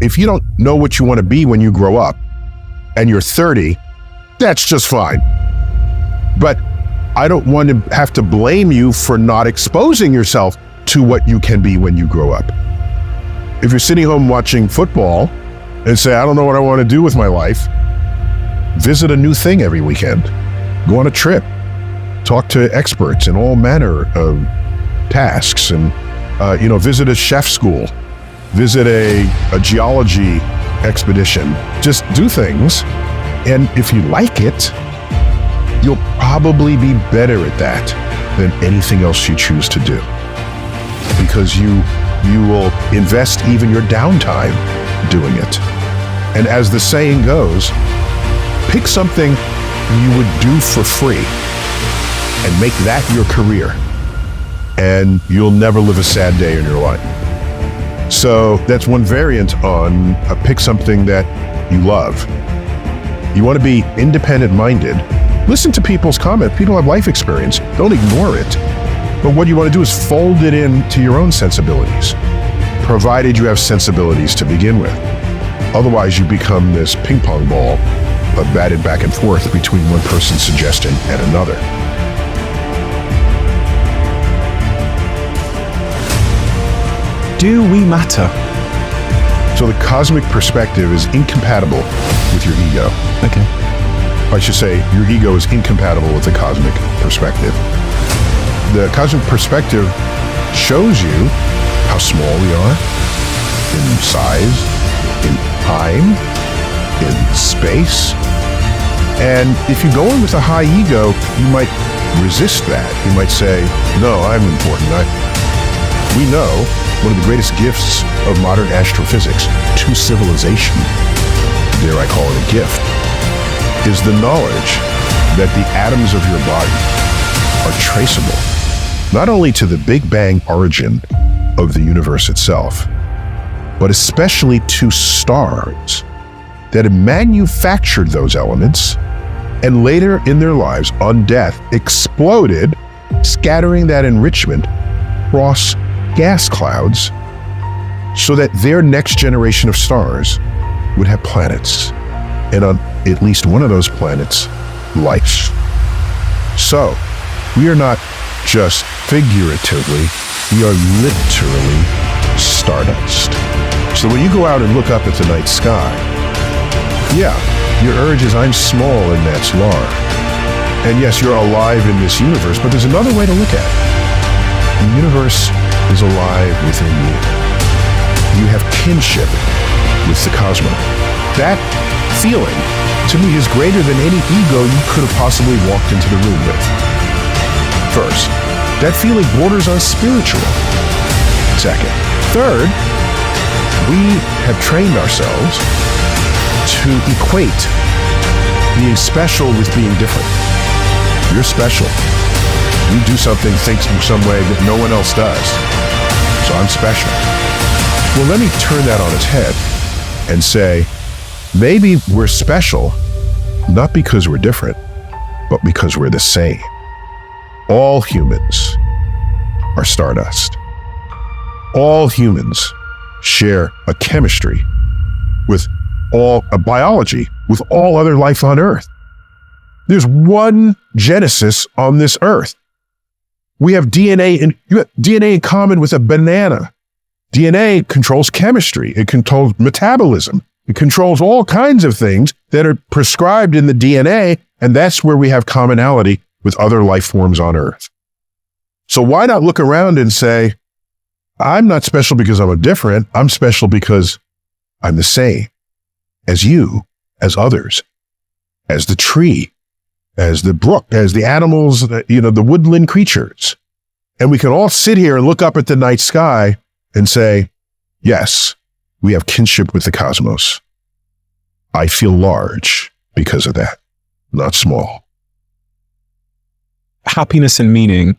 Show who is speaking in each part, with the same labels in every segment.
Speaker 1: if you don't know what you want to be when you grow up and you're 30, that's just fine. But I don't want to have to blame you for not exposing yourself to what you can be when you grow up. If you're sitting home watching football and say, I don't know what I want to do with my life, visit a new thing every weekend. Go on a trip. Talk to experts in all manner of tasks and, visit a chef school. Visit a geology expedition. Just do things. And if you like it, you'll probably be better at that than anything else you choose to do. Because you will invest even your downtime doing it. And as the saying goes, pick something you would do for free and make that your career. And you'll never live a sad day in your life. So that's one variant on pick something that you love. You want to be independent-minded. Listen to people's comments. People have life experience. Don't ignore it. But what you want to do is fold it into your own sensibilities, provided you have sensibilities to begin with. Otherwise, you become this ping pong ball, batted back and forth between one person's suggestion and another.
Speaker 2: Do we matter?
Speaker 1: So the cosmic perspective is incompatible with your ego.
Speaker 2: Okay.
Speaker 1: I should say your ego is incompatible with the cosmic perspective. The cosmic perspective shows you how small we are in size, in time, in space. And if you go in with a high ego, you might resist that. You might say, no, I'm important. We know one of the greatest gifts of modern astrophysics to civilization, dare I call it a gift, is the knowledge that the atoms of your body are traceable, not only to the Big Bang origin of the universe itself, but especially to stars that have manufactured those elements and later in their lives, on death, exploded, scattering that enrichment across gas clouds so that their next generation of stars would have planets, and on at least one of those planets, life. So we are not just figuratively, we are literally stardust. So when you go out and look up at the night sky, yeah, your urge is, I'm small and that's large. And yes, you're alive in this universe, but there's another way to look at it. The universe is alive within you. You have kinship with the cosmos. That feeling, to me, is greater than any ego you could have possibly walked into the room with. First, that feeling borders on spiritual. Second. Third, we have trained ourselves to equate being special with being different. You're special. You do something, think in some way that no one else does. So I'm special. Well, let me turn that on its head and say, maybe we're special, not because we're different, but because we're the same. All humans are stardust. All humans share a chemistry with a biology with all other life on Earth. There's one Genesis on this Earth. We have DNA in common with a banana. DNA controls chemistry. It controls metabolism. It controls all kinds of things that are prescribed in the DNA, and that's where we have commonality with other life forms on Earth. So why not look around and say, I'm not special because I'm different. I'm special because I'm the same as you, as others, as the tree, as the brook, as the animals, the woodland creatures. And we can all sit here and look up at the night sky and say, yes, we have kinship with the cosmos. I feel large because of that, not small.
Speaker 2: Happiness and meaning,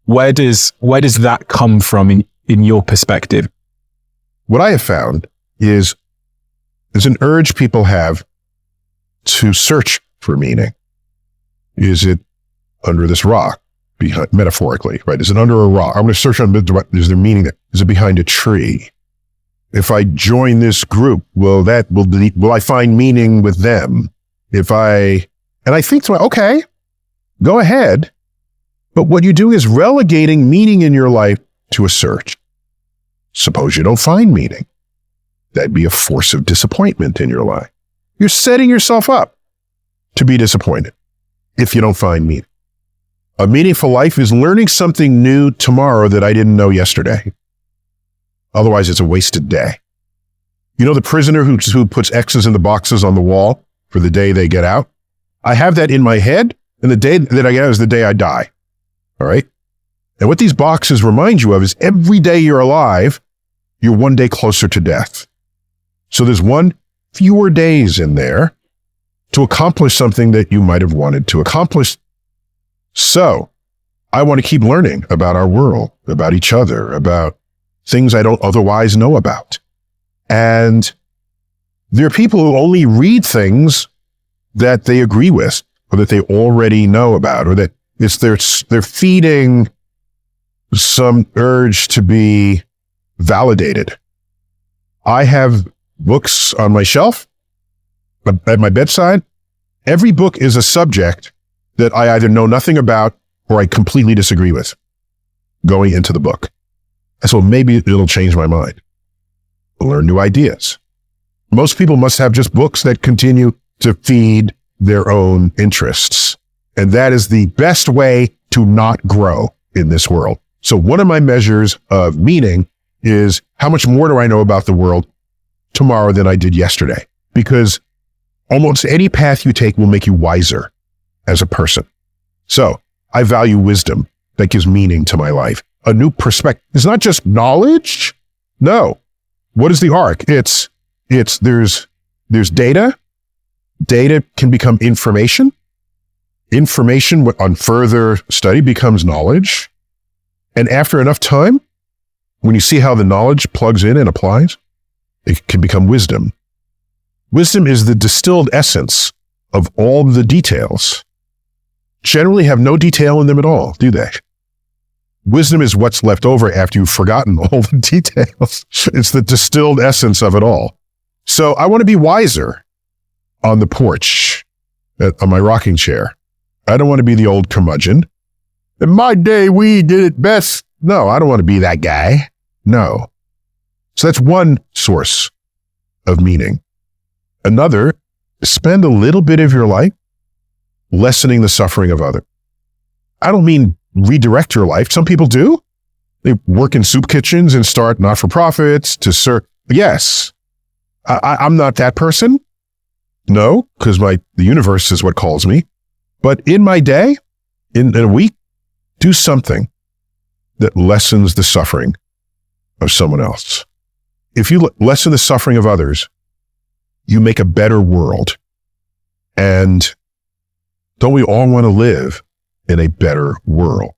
Speaker 2: where does that come from in your perspective?
Speaker 1: What I have found is there's an urge people have to search for meaning. Is it under this rock, metaphorically, right? Is it under a rock? I'm going to search on, is there meaning there? Is it behind a tree? If I join this group, will I find meaning with them? And I think to myself, okay, go ahead. But what you do is relegating meaning in your life to a search. Suppose you don't find meaning. That'd be a force of disappointment in your life. You're setting yourself up to be disappointed if you don't find meaning. A meaningful life is learning something new tomorrow that I didn't know yesterday. Otherwise, it's a wasted day. You know the prisoner who puts X's in the boxes on the wall for the day they get out? I have that in my head, and the day that I get out is the day I die. All right? And what these boxes remind you of is every day you're alive, you're one day closer to death. So there's one fewer days in there to accomplish something that you might have wanted to accomplish. So I want to keep learning about our world, about each other, about things I don't otherwise know about. And there are people who only read things that they agree with or that they already know about, or that they're feeding some urge to be validated. I have books on my shelf at my bedside. Every book is a subject that I either know nothing about or I completely disagree with going into the book. And so maybe it'll change my mind. I'll learn new ideas. Most people must have just books that continue to feed their own interests. And that is the best way to not grow in this world. So one of my measures of meaning is how much more do I know about the world tomorrow than I did yesterday? Because almost any path you take will make you wiser as a person. So I value wisdom that gives meaning to my life. A new perspective. It's not just knowledge. No. What is the arc? There's data. Data can become information. Information on further study becomes knowledge. And after enough time, when you see how the knowledge plugs in and applies, it can become wisdom. Wisdom is the distilled essence of all the details. Generally have no detail in them at all, do they? Wisdom is what's left over after you've forgotten all the details. It's the distilled essence of it all. So I want to be wiser on the porch, on my rocking chair. I don't want to be the old curmudgeon. In my day, we did it best. No, I don't want to be that guy. No. So that's one source of meaning. Another, spend a little bit of your life lessening the suffering of others. I don't mean redirect your life. Some people do. They work in soup kitchens and start not-for-profits to serve. Yes, I'm not that person. No, because the universe is what calls me. But in my day, in a week, do something that lessens the suffering of someone else. If you lessen the suffering of others, you make a better world. And don't we all want to live in a better world?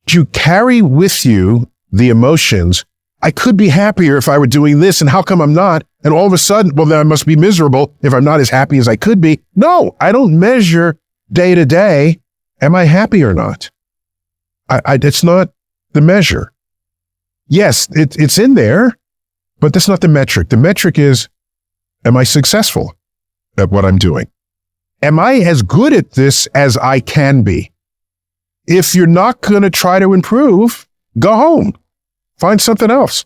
Speaker 1: Do you carry with you the emotions, I could be happier if I were doing this, and how come I'm not? And all of a sudden, well, then I must be miserable if I'm not as happy as I could be. No, I don't measure day to day, am I happy or not? It's not the measure. Yes, it's in there, but that's not the metric. The metric is, am I successful at what I'm doing? Am I as good at this as I can be? If you're not going to try to improve, go home. Find something else.